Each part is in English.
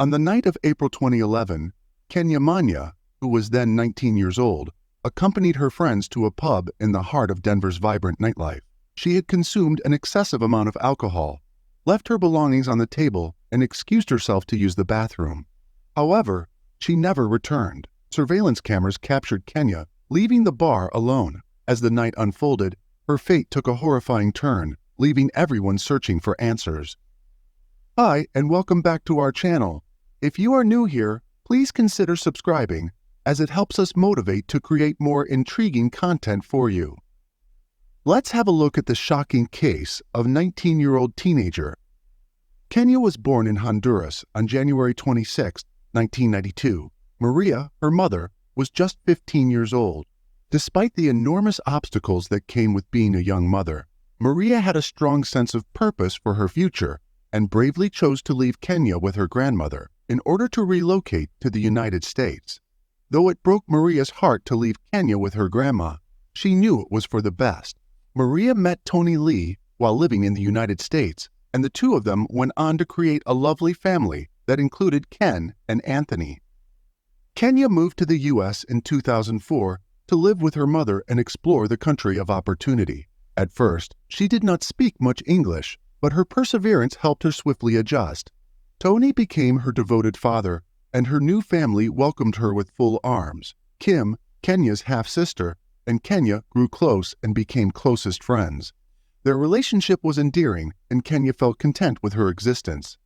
On the night of April 2011, Kenya Manya, who was then 19 years old, accompanied her friends to a pub in the heart of Denver's vibrant nightlife. She had consumed an excessive amount of alcohol, left her belongings on the table, and excused herself to use the bathroom. However, she never returned. Surveillance cameras captured Kenya leaving the bar alone. As the night unfolded, her fate took a horrifying turn, leaving everyone searching for answers. Hi, and welcome back to our channel. If you are new here, please consider subscribing, as it helps us motivate to create more intriguing content for you. Let's have a look at the shocking case of 19-year-old teenager. Kenya was born in Honduras on January 26, 1992. Maria, her mother, was just 15 years old. Despite the enormous obstacles that came with being a young mother, Maria had a strong sense of purpose for her future and bravely chose to leave Kenya with her grandmother in order to relocate to the United States. Though it broke Maria's heart to leave Kenya with her grandma, she knew it was for the best. Maria met Tony Lee while living in the United States, and the two of them went on to create a lovely family that included Ken and Anthony. Kenya moved to the U.S. in 2004 to live with her mother and explore the country of opportunity. At first, she did not speak much English, but her perseverance helped her swiftly adjust. Tony became her devoted father, and her new family welcomed her with full arms. Kim, Kenya's half-sister, and Kenya grew close and became closest friends. Their relationship was endearing, and Kenya felt content with her existence.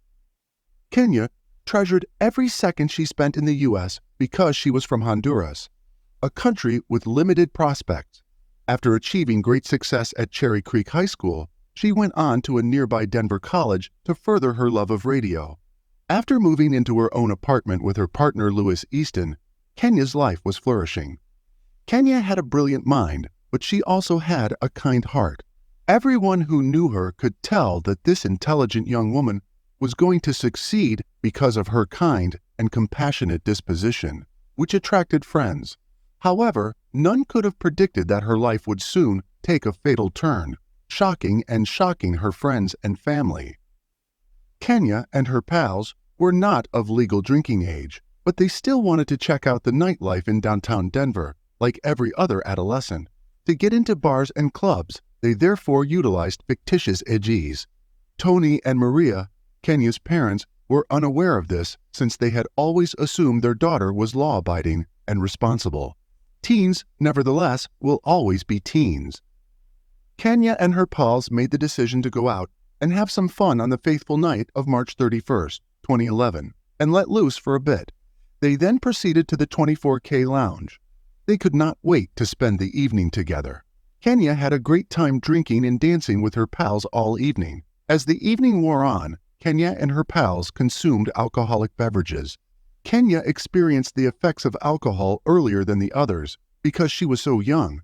Kenya treasured every second she spent in the U.S. because she was from Honduras, a country with limited prospects. After achieving great success at Cherry Creek High School, she went on to a nearby Denver college to further her love of radio. After moving into her own apartment with her partner Louis Easton, Kenya's life was flourishing. Kenya had a brilliant mind, but she also had a kind heart. Everyone who knew her could tell that this intelligent young woman was going to succeed because of her kind and compassionate disposition, which attracted friends. However, none could have predicted that her life would soon take a fatal turn, shocking her friends and family. Kenya and her pals were not of legal drinking age, but they still wanted to check out the nightlife in downtown Denver, like every other adolescent. To get into bars and clubs, they therefore utilized fictitious AGs. Tony and Maria, Kenya's parents, were unaware of this since they had always assumed their daughter was law-abiding and responsible. Teens, nevertheless, will always be teens. Kenya and her pals made the decision to go out and have some fun on the fateful night of March 31st, 2011, and let loose for a bit. They then proceeded to the 24K lounge. They could not wait to spend the evening together. Kenya had a great time drinking and dancing with her pals all evening. As the evening wore on, Kenya and her pals consumed alcoholic beverages. Kenya experienced the effects of alcohol earlier than the others because she was so young.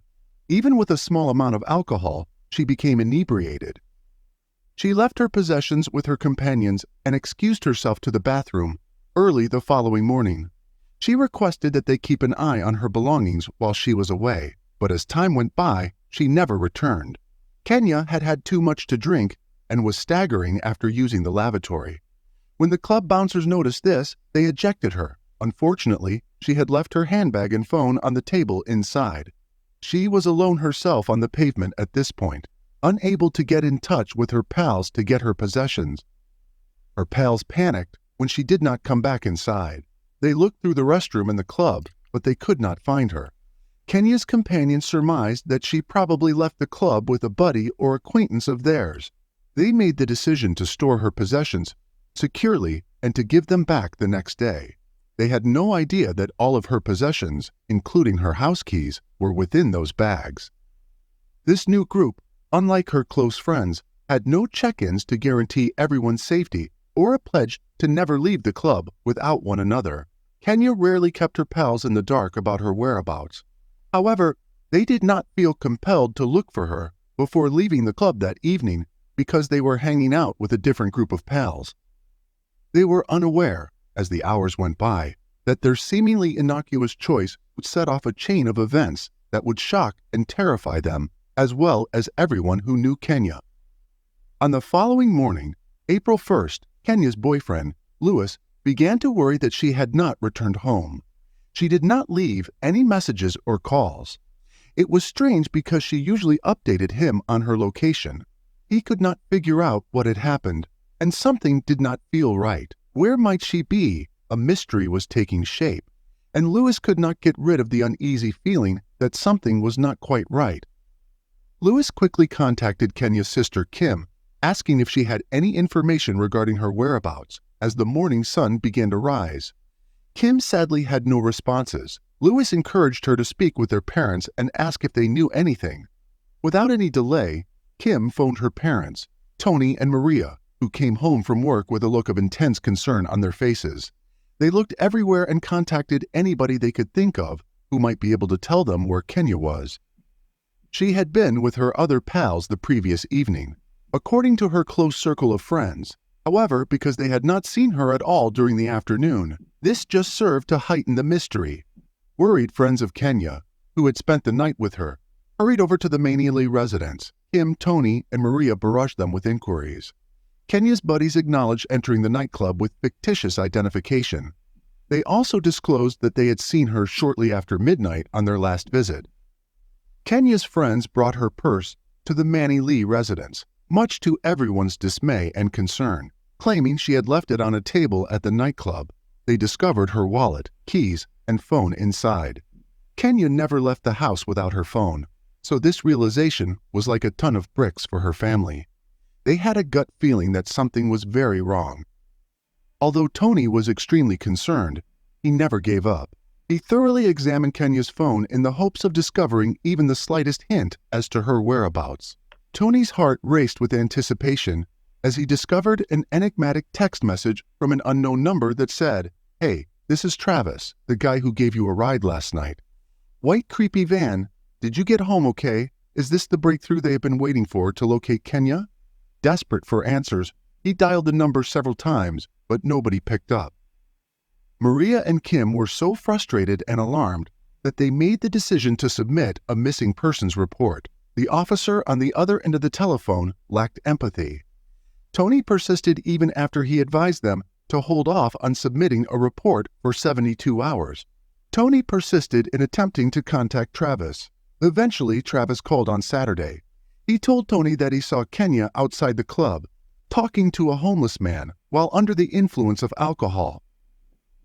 Even with a small amount of alcohol, she became inebriated. She left her possessions with her companions and excused herself to the bathroom early the following morning. She requested that they keep an eye on her belongings while she was away, but as time went by, she never returned. Kenya had had too much to drink and was staggering after using the lavatory. When the club bouncers noticed this, they ejected her. Unfortunately, she had left her handbag and phone on the table inside. She was alone herself on the pavement at this point, unable to get in touch with her pals to get her possessions. Her pals panicked when she did not come back inside. They looked through the restroom in the club, but they could not find her. Kenya's companions surmised that she probably left the club with a buddy or acquaintance of theirs. They made the decision to store her possessions securely and to give them back the next day. They had no idea that all of her possessions, including her house keys, were within those bags. This new group, unlike her close friends, had no check-ins to guarantee everyone's safety or a pledge to never leave the club without one another. Kenya rarely kept her pals in the dark about her whereabouts. However, they did not feel compelled to look for her before leaving the club that evening because they were hanging out with a different group of pals. They were unaware, as the hours went by, that their seemingly innocuous choice would set off a chain of events that would shock and terrify them, as well as everyone who knew Kenya. On the following morning, April 1st, Kenya's boyfriend, Louis, began to worry that she had not returned home. She did not leave any messages or calls. It was strange because she usually updated him on her location. He could not figure out what had happened, and something did not feel right. Where might she be? A mystery was taking shape, and Lewis could not get rid of the uneasy feeling that something was not quite right. Lewis quickly contacted Kenya's sister Kim, asking if she had any information regarding her whereabouts as the morning sun began to rise. Kim sadly had no responses. Lewis encouraged her to speak with their parents and ask if they knew anything. Without any delay, Kim phoned her parents, Tony and Maria, who came home from work with a look of intense concern on their faces. They looked everywhere and contacted anybody they could think of who might be able to tell them where Kenya was. She had been with her other pals the previous evening, according to her close circle of friends. However, because they had not seen her at all during the afternoon, this just served to heighten the mystery. Worried friends of Kenya, who had spent the night with her, hurried over to the Manya Lee residence. Kim, Tony, and Maria barraged them with inquiries. Kenya's buddies acknowledged entering the nightclub with fictitious identification. They also disclosed that they had seen her shortly after midnight on their last visit. Kenya's friends brought her purse to the Manya Lee residence, much to everyone's dismay and concern, claiming she had left it on a table at the nightclub. They discovered her wallet, keys, and phone inside. Kenya never left the house without her phone, so this realization was like a ton of bricks for her family. They had a gut feeling that something was very wrong. Although Tony was extremely concerned, he never gave up. He thoroughly examined Kenya's phone in the hopes of discovering even the slightest hint as to her whereabouts. Tony's heart raced with anticipation as he discovered an enigmatic text message from an unknown number that said, "Hey, this is Travis, the guy who gave you a ride last night. White creepy van, did you get home okay? Is this the breakthrough they have been waiting for to locate Kenya?" Desperate for answers, he dialed the number several times, but nobody picked up. Maria and Kim were so frustrated and alarmed that they made the decision to submit a missing persons report. The officer on the other end of the telephone lacked empathy. Tony persisted even after he advised them to hold off on submitting a report for 72 hours. Tony persisted in attempting to contact Travis. Eventually, Travis called on Saturday. He told Tony that he saw Kenya outside the club, talking to a homeless man while under the influence of alcohol.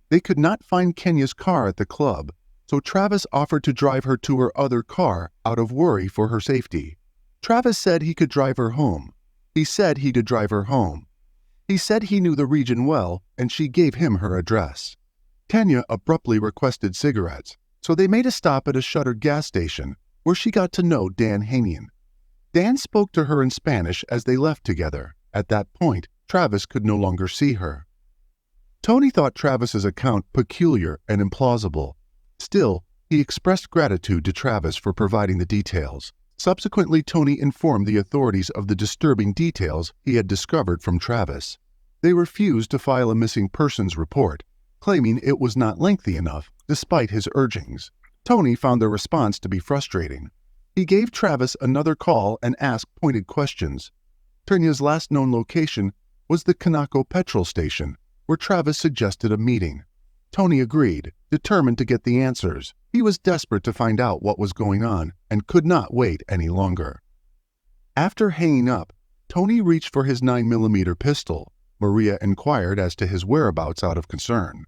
They could not find Kenya's car at the club, so Travis offered to drive her to her other car out of worry for her safety. Travis said he could drive her home. He said he knew the region well, and she gave him her address. Kenya abruptly requested cigarettes, so they made a stop at a shuttered gas station where she got to know Dan Hanian. Dan spoke to her in Spanish as they left together. At that point, Travis could no longer see her. Tony thought Travis's account peculiar and implausible. Still, he expressed gratitude to Travis for providing the details. Subsequently, Tony informed the authorities of the disturbing details he had discovered from Travis. They refused to file a missing persons report, claiming it was not lengthy enough, despite his urgings. Tony found their response to be frustrating. He gave Travis another call and asked pointed questions. Kenya's last known location was the Kanako petrol station, where Travis suggested a meeting. Tony agreed, determined to get the answers. He was desperate to find out what was going on and could not wait any longer. After hanging up, Tony reached for his 9mm pistol. Maria inquired as to his whereabouts out of concern.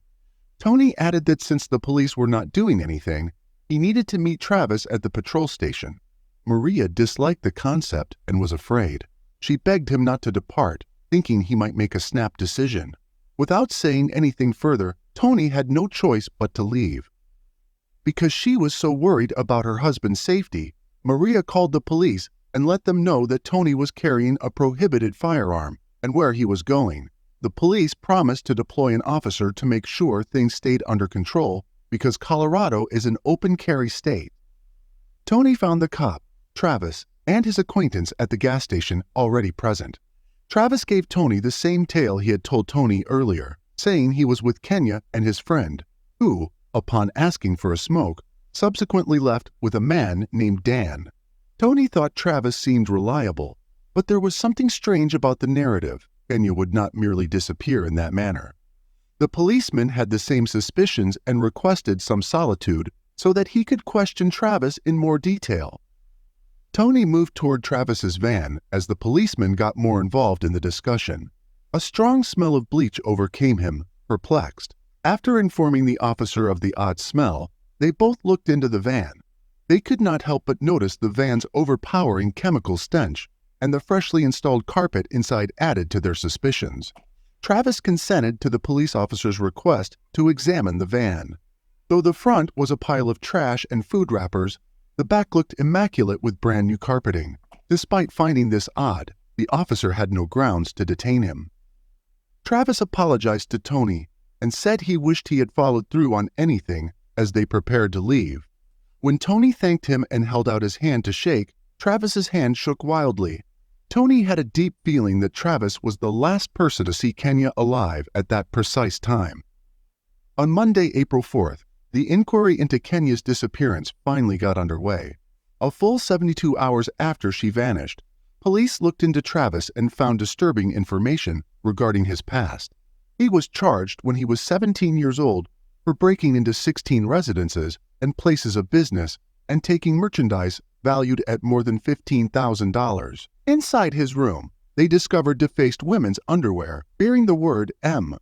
Tony added that since the police were not doing anything, he needed to meet Travis at the patrol station. Maria disliked the concept and was afraid. She begged him not to depart, thinking he might make a snap decision. Without saying anything further, Tony had no choice but to leave. Because she was so worried about her husband's safety, Maria called the police and let them know that Tony was carrying a prohibited firearm and where he was going. The police promised to deploy an officer to make sure things stayed under control because Colorado is an open carry state. Tony found the cop, Travis, and his acquaintance at the gas station already present. Travis gave Tony the same tale he had told Tony earlier, saying he was with Kenya and his friend, who, upon asking for a smoke, subsequently left with a man named Dan. Tony thought Travis seemed reliable, but there was something strange about the narrative. Kenya would not merely disappear in that manner. The policeman had the same suspicions and requested some solitude so that he could question Travis in more detail. Tony moved toward Travis's van as the policeman got more involved in the discussion. A strong smell of bleach overcame him, perplexed. After informing the officer of the odd smell, they both looked into the van. They could not help but notice the van's overpowering chemical stench, and the freshly installed carpet inside added to their suspicions. Travis consented to the police officer's request to examine the van. Though the front was a pile of trash and food wrappers, the back looked immaculate with brand new carpeting. Despite finding this odd, the officer had no grounds to detain him. Travis apologized to Tony and said he wished he had followed through on anything as they prepared to leave. When Tony thanked him and held out his hand to shake, Travis's hand shook wildly. Tony had a deep feeling that Travis was the last person to see Kenya alive at that precise time. On Monday, April 4th, the inquiry into Kenya's disappearance finally got underway. A full 72 hours after she vanished, police looked into Travis and found disturbing information regarding his past. He was charged when he was 17 years old for breaking into 16 residences and places of business and taking merchandise valued at more than $15,000. Inside his room, they discovered defaced women's underwear bearing the word M.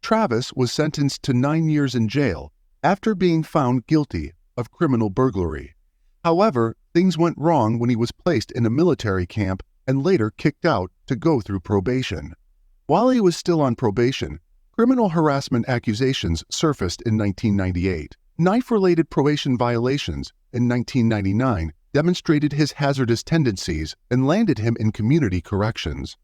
Travis was sentenced to 9 years in jail after being found guilty of criminal burglary. However, things went wrong when he was placed in a military camp and later kicked out to go through probation. While he was still on probation, criminal harassment accusations surfaced in 1998. Knife-related probation violations in 1999 demonstrated his hazardous tendencies and landed him in community corrections.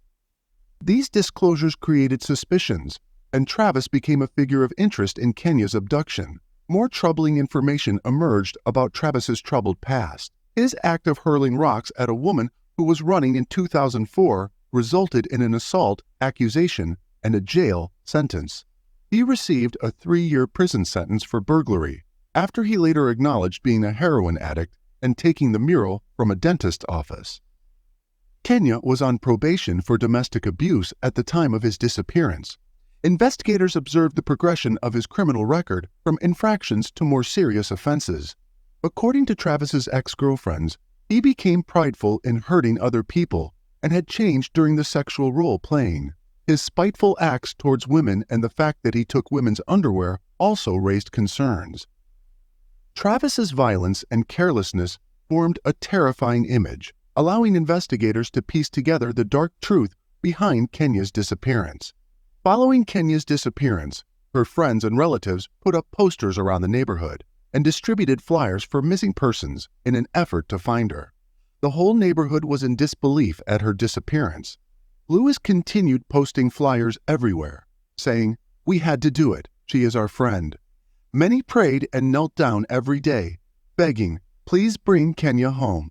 These disclosures created suspicions, and Travis became a figure of interest in Kenya's abduction. More troubling information emerged about Travis's troubled past. His act of hurling rocks at a woman who was running in 2004 resulted in an assault accusation and a jail sentence. He received a 3-year prison sentence for burglary, after he later acknowledged being a heroin addict and taking the mural from a dentist's office. Kenya was on probation for domestic abuse at the time of his disappearance. Investigators observed the progression of his criminal record from infractions to more serious offenses. According to Travis's ex-girlfriends, he became prideful in hurting other people and had changed during the sexual role-playing. His spiteful acts towards women and the fact that he took women's underwear also raised concerns. Travis's violence and carelessness formed a terrifying image, allowing investigators to piece together the dark truth behind Kenya's disappearance. Following Kenya's disappearance, her friends and relatives put up posters around the neighborhood and distributed flyers for missing persons in an effort to find her. The whole neighborhood was in disbelief at her disappearance. Lewis continued posting flyers everywhere, saying, "We had to do it. She is our friend." Many prayed and knelt down every day, begging, "Please bring Kenya home."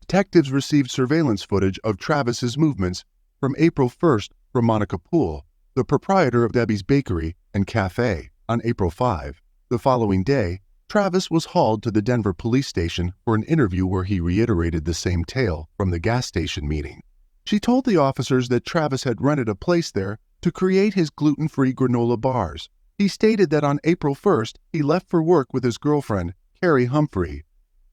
Detectives received surveillance footage of Travis's movements from April 1st from Monica Poole, the proprietor of Debbie's Bakery and Cafe, on April 5. The following day, Travis was hauled to the Denver police station for an interview where he reiterated the same tale from the gas station meeting. She told the officers that Travis had rented a place there to create his gluten-free granola bars. He stated that on April 1st, he left for work with his girlfriend, Carrie Humphrey.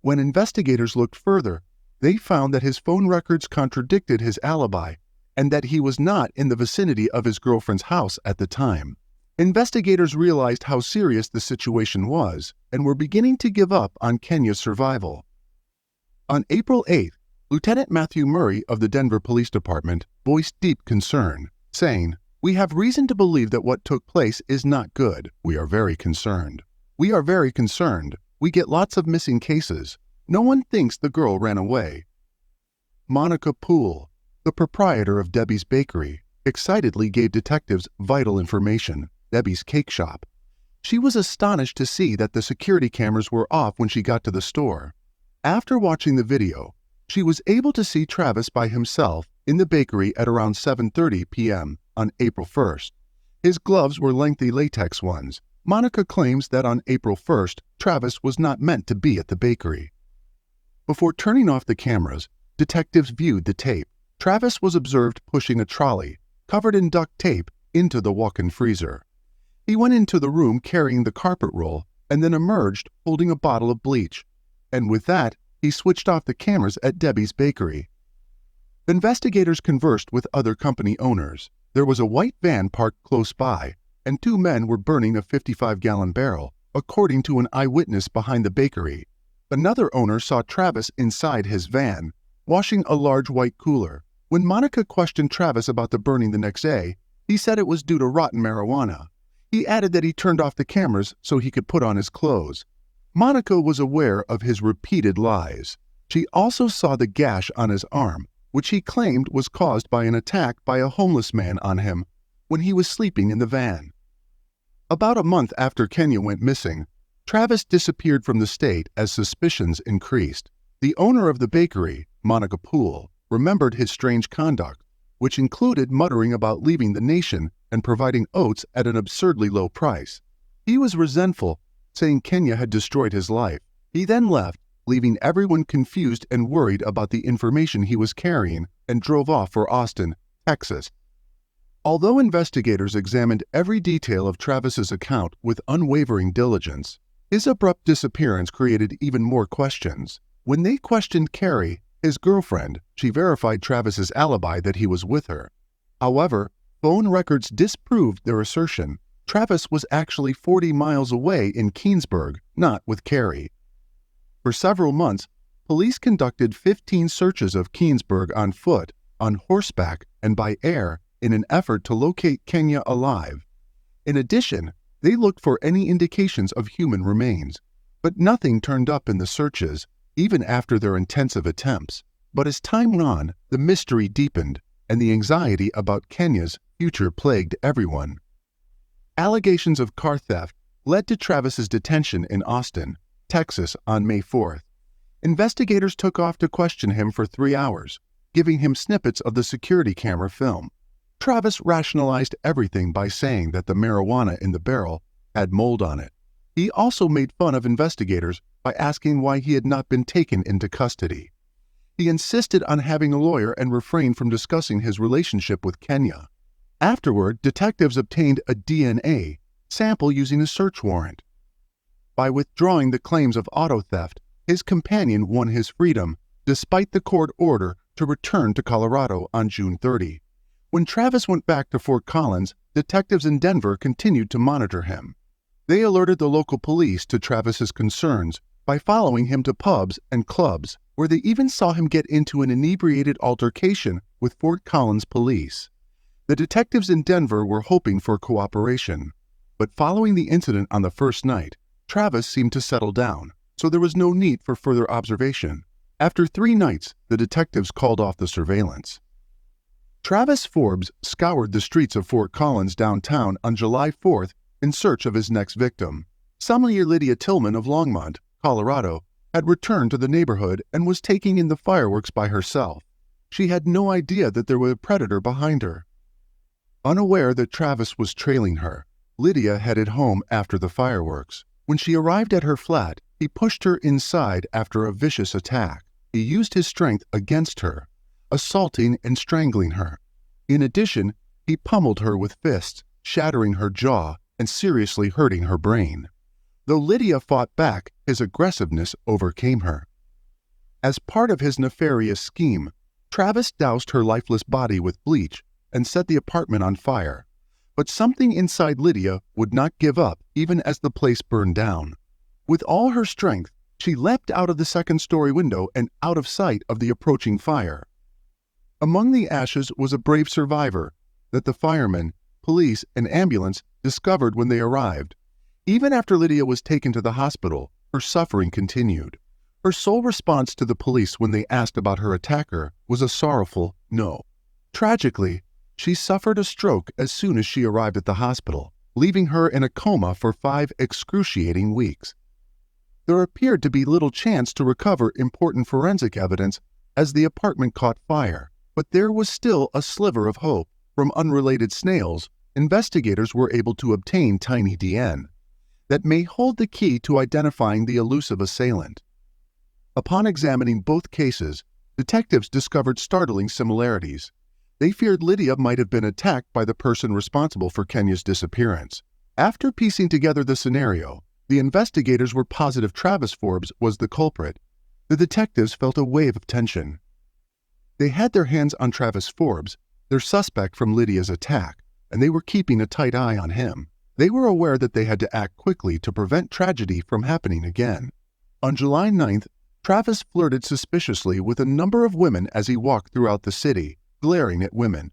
When investigators looked further, they found that his phone records contradicted his alibi and that he was not in the vicinity of his girlfriend's house at the time. Investigators realized how serious the situation was and were beginning to give up on Kenya's survival. On April 8th, Lieutenant Matthew Murray of the Denver Police Department voiced deep concern, saying, "We have reason to believe that what took place is not good. We are very concerned. We are very concerned. We get lots of missing cases. No one thinks the girl ran away." Monica Poole, the proprietor of Debbie's Bakery, excitedly gave detectives vital information, Debbie's cake shop. She was astonished to see that the security cameras were off when she got to the store. After watching the video, she was able to see Travis by himself in the bakery at around 7:30 p.m. on April 1st. His gloves were lengthy latex ones. Monica claims that on April 1st, Travis was not meant to be at the bakery. Before turning off the cameras, detectives viewed the tape. Travis was observed pushing a trolley, covered in duct tape, into the walk-in freezer. He went into the room carrying the carpet roll and then emerged holding a bottle of bleach. And with that, he switched off the cameras at Debbie's bakery. Investigators conversed with other company owners. There was a white van parked close by, and two men were burning a 55-gallon barrel, according to an eyewitness behind the bakery. Another owner saw Travis inside his van, washing a large white cooler. When Monica questioned Travis about the burning the next day, he said it was due to rotten marijuana. He added that he turned off the cameras so he could put on his clothes. Monica was aware of his repeated lies. She also saw the gash on his arm, which he claimed was caused by an attack by a homeless man on him when he was sleeping in the van. About a month after Kenya went missing, Travis disappeared from the state as suspicions increased. The owner of the bakery, Monica Poole, remembered his strange conduct, which included muttering about leaving the nation and providing oats at an absurdly low price. He was resentful, saying Kenya had destroyed his life. He then left, leaving everyone confused and worried about the information he was carrying, and drove off for Austin, Texas. Although investigators examined every detail of Travis's account with unwavering diligence, his abrupt disappearance created even more questions. When they questioned Carrie, his girlfriend, she verified Travis's alibi that he was with her. However, phone records disproved their assertion. Travis was actually 40 miles away in Keansburg, not with Carrie. For several months, police conducted 15 searches of Keansburg on foot, on horseback, and by air in an effort to locate Kenya alive. In addition, they looked for any indications of human remains, but nothing turned up in the searches, even after their intensive attempts. But as time went on, the mystery deepened, and the anxiety about Kenya's future plagued everyone. Allegations of car theft led to Travis's detention in Austin, Texas on May 4th. Investigators took off to question him for 3 hours, giving him snippets of the security camera film. Travis rationalized everything by saying that the marijuana in the barrel had mold on it. He also made fun of investigators by asking why he had not been taken into custody. He insisted on having a lawyer and refrained from discussing his relationship with Kenya. Afterward, detectives obtained a DNA sample using a search warrant. By withdrawing the claims of auto theft, his companion won his freedom, despite the court order to return to Colorado on June 30. When Travis went back to Fort Collins, detectives in Denver continued to monitor him. They alerted the local police to Travis's concerns by following him to pubs and clubs, where they even saw him get into an inebriated altercation with Fort Collins police. The detectives in Denver were hoping for cooperation, but following the incident on the first night, Travis seemed to settle down, so there was no need for further observation. After 3 nights, the detectives called off the surveillance. Travis Forbes scoured the streets of Fort Collins downtown on July 4th in search of his next victim. Sommelier Lydia Tillman of Longmont, Colorado, had returned to the neighborhood and was taking in the fireworks by herself. She had no idea that there was a predator behind her. Unaware that Travis was trailing her, Lydia headed home after the fireworks. When she arrived at her flat, he pushed her inside after a vicious attack. He used his strength against her, assaulting and strangling her. In addition, he pummeled her with fists, shattering her jaw and seriously hurting her brain. Though Lydia fought back, his aggressiveness overcame her. As part of his nefarious scheme, Travis doused her lifeless body with bleach and set the apartment on fire. But something inside Lydia would not give up even as the place burned down. With all her strength, she leapt out of the second-story window and out of sight of the approaching fire. Among the ashes was a brave survivor that the firemen, police, and ambulance discovered when they arrived. Even after Lydia was taken to the hospital, her suffering continued. Her sole response to the police when they asked about her attacker was a sorrowful no. Tragically, she suffered a stroke as soon as she arrived at the hospital, leaving her in a coma for 5 excruciating weeks. There appeared to be little chance to recover important forensic evidence as the apartment caught fire, but there was still a sliver of hope. From unrelated snails, investigators were able to obtain tiny DNA that may hold the key to identifying the elusive assailant. Upon examining both cases, detectives discovered startling similarities. They feared Lydia might have been attacked by the person responsible for Kenya's disappearance. After piecing together the scenario, the investigators were positive Travis Forbes was the culprit. The detectives felt a wave of tension. They had their hands on Travis Forbes, their suspect from Lydia's attack, and they were keeping a tight eye on him. They were aware that they had to act quickly to prevent tragedy from happening again. On July 9th, Travis flirted suspiciously with a number of women as he walked throughout the city, glaring at women.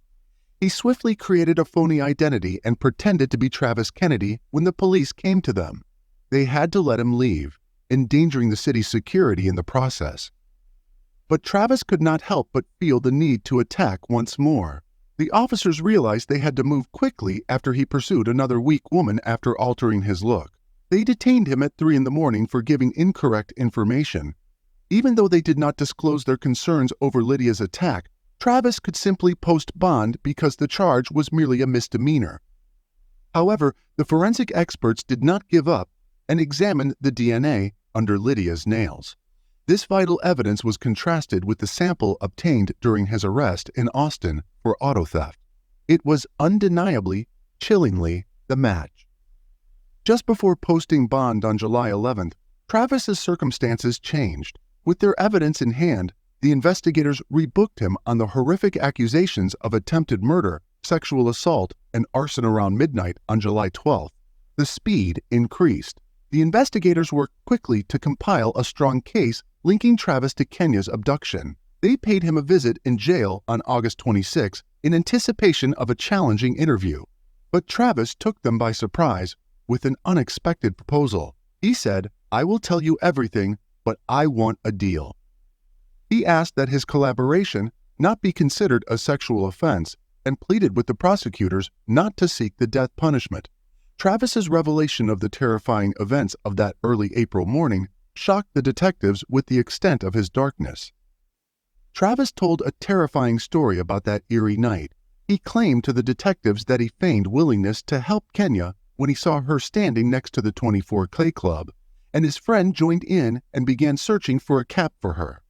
He swiftly created a phony identity and pretended to be Travis Kennedy when the police came to them. They had to let him leave, endangering the city's security in the process. But Travis could not help but feel the need to attack once more. The officers realized they had to move quickly after he pursued another weak woman after altering his look. They detained him at 3 a.m. for giving incorrect information. Even though they did not disclose their concerns over Lydia's attack, Travis could simply post bond because the charge was merely a misdemeanor. However, the forensic experts did not give up and examined the DNA under Lydia's nails. This vital evidence was contrasted with the sample obtained during his arrest in Austin for auto theft. It was undeniably, chillingly, the match. Just before posting bond on July 11th, Travis's circumstances changed. With their evidence in hand, the investigators rebooked him on the horrific accusations of attempted murder, sexual assault, and arson around midnight on July 12th. The speed increased. The investigators worked quickly to compile a strong case linking Travis to Kenya's abduction. They paid him a visit in jail on August 26 in anticipation of a challenging interview. But Travis took them by surprise with an unexpected proposal. He said, "I will tell you everything, but I want a deal." He asked that his collaboration not be considered a sexual offense and pleaded with the prosecutors not to seek the death punishment. Travis's revelation of the terrifying events of that early April morning shocked the detectives with the extent of his darkness. Travis told a terrifying story about that eerie night. He claimed to the detectives that he feigned willingness to help Kenya when he saw her standing next to the 24K Club, and his friend joined in and began searching for a cap for her.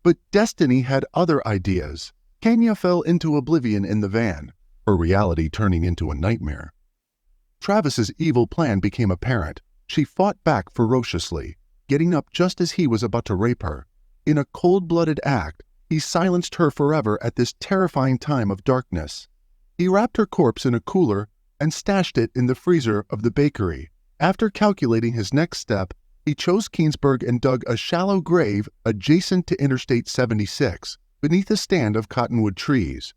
But destiny had other ideas. Kenya fell into oblivion in the van, her reality turning into a nightmare. Travis's evil plan became apparent. She fought back ferociously, getting up just as he was about to rape her. In a cold-blooded act, he silenced her forever at this terrifying time of darkness. He wrapped her corpse in a cooler and stashed it in the freezer of the bakery. After calculating his next step, he chose Keansburg and dug a shallow grave adjacent to Interstate 76, beneath a stand of cottonwood trees.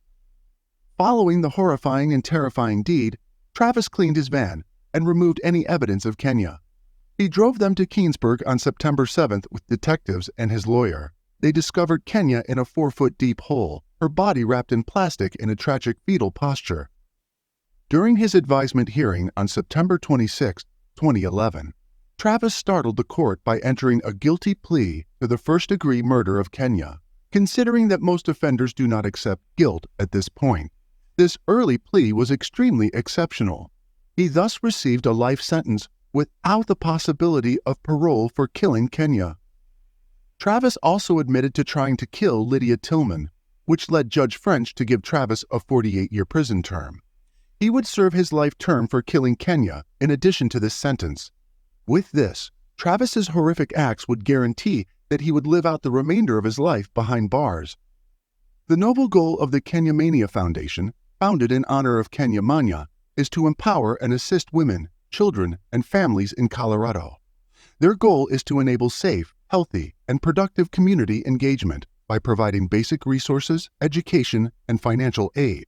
Following the horrifying and terrifying deed, Travis cleaned his van and removed any evidence of Kenya. He drove them to Keansburg on September 7th with detectives and his lawyer. They discovered Kenya in a 4-foot-deep hole, her body wrapped in plastic in a tragic fetal posture. During his advisement hearing on September 26, 2011, Travis startled the court by entering a guilty plea to the first-degree murder of Kenya, considering that most offenders do not accept guilt at this point. This early plea was extremely exceptional. He thus received a life sentence without the possibility of parole for killing Kenya. Travis also admitted to trying to kill Lydia Tillman, which led Judge French to give Travis a 48-year prison term. He would serve his life term for killing Kenya in addition to this sentence. With this, Travis's horrific acts would guarantee that he would live out the remainder of his life behind bars. The noble goal of the Kenya Manya Foundation, founded in honor of Kenya Manya, is to empower and assist women, children, and families in Colorado. Their goal is to enable safe, healthy, and productive community engagement by providing basic resources, education, and financial aid.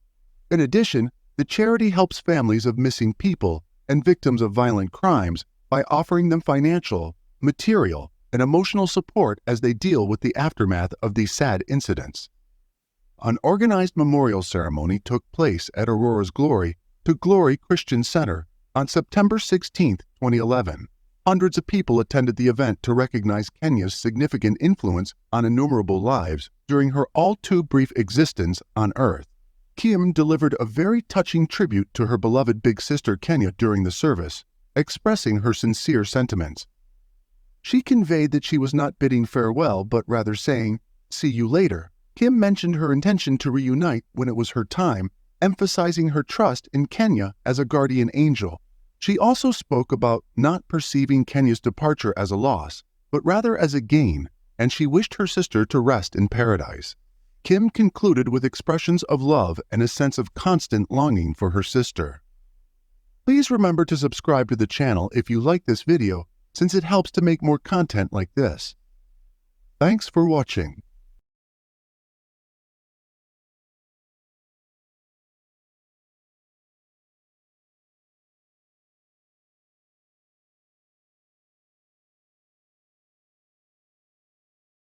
In addition, the charity helps families of missing people and victims of violent crimes by offering them financial, material, and emotional support as they deal with the aftermath of these sad incidents. An organized memorial ceremony took place at Aurora's Glory to Glory Christian Center on September 16, 2011. Hundreds of people attended the event to recognize Kenya's significant influence on innumerable lives during her all-too-brief existence on Earth. Kim delivered a very touching tribute to her beloved big sister Kenya during the service, expressing her sincere sentiments. She conveyed that she was not bidding farewell, but rather saying, "See you later." Kim mentioned her intention to reunite when it was her time, emphasizing her trust in Kenya as a guardian angel. She also spoke about not perceiving Kenya's departure as a loss, but rather as a gain, and she wished her sister to rest in paradise. Kim concluded with expressions of love and a sense of constant longing for her sister. Please remember to subscribe to the channel if you like this video, since it helps to make more content like this. Thanks for watching.